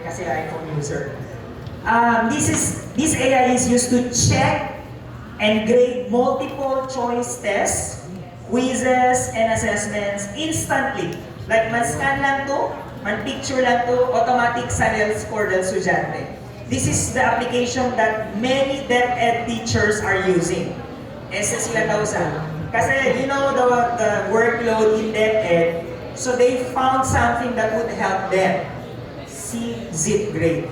kasi iPhone user. This AI is used to check and grade multiple choice tests, quizzes, and assessments instantly. Like, man-scan lang to, man-picture lang to, automatic salil score del estudyante. This is the application that many DepEd teachers are using. Esa sila tausan. Kasi you know the workload in DepEd, so they found something that would help them. Si ZipGrade.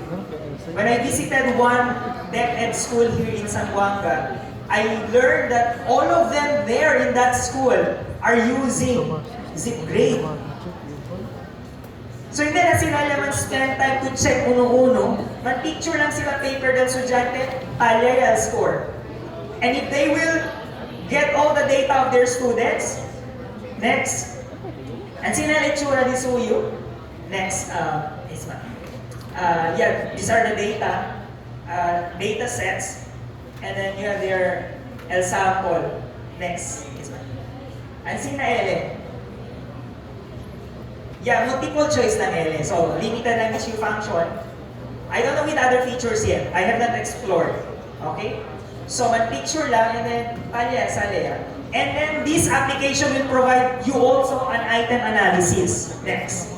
When I visited one DepEd school here in Zamboanga, I learned that all of them there in that school are using ZipGrade. So hindi na sila naman spend time to check uno-uno, mag-picture lang sila paper del estudyante, talya score. And if they will get all the data of their students, next, and sina letsura di suyo, next, yeah, these are the data sets, and then you have their example, next, and sina ele, yeah, multiple choice lang ele, so limited lang issue function. I don't know with other features yet, I have not explored, okay? So, man-picture lang, and then, salya. And then, this application will provide you also an item analysis. Next.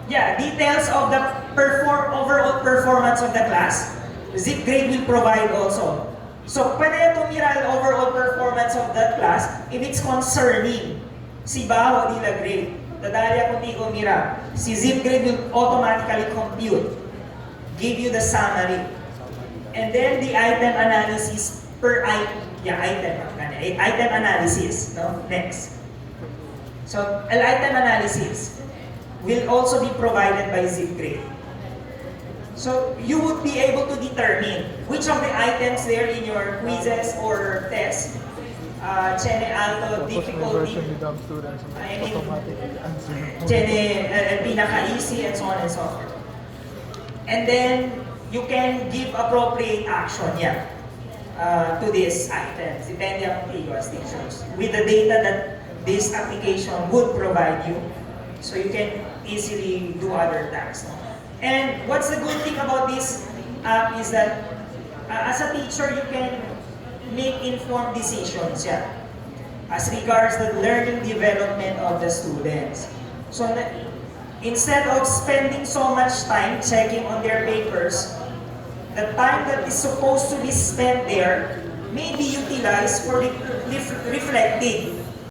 Yeah, details of the overall performance of the class. ZipGrade will provide also. So, pwede tumira ang overall performance of that class if it's concerning. Si Baho nila grade. Dadalya kung di ko mira. Si ZipGrade will automatically compute. Give you the summary. And then the item analysis per item. Yeah, item analysis. No? Next. So, item analysis will also be provided by ZipGrade. So, you would be able to determine which of the items there in your quizzes or tests, Chene Alto, difficulty, pinaka-easy, and so on and so forth. And then, you can give appropriate action to these items, depending on previous teachers, with the data that this application would provide you, so you can easily do other tasks. And what's the good thing about this app is that as a teacher, you can make informed decisions as regards the learning development of the students. So instead of spending so much time checking on their papers, the time that is supposed to be spent there may be utilized for reflecting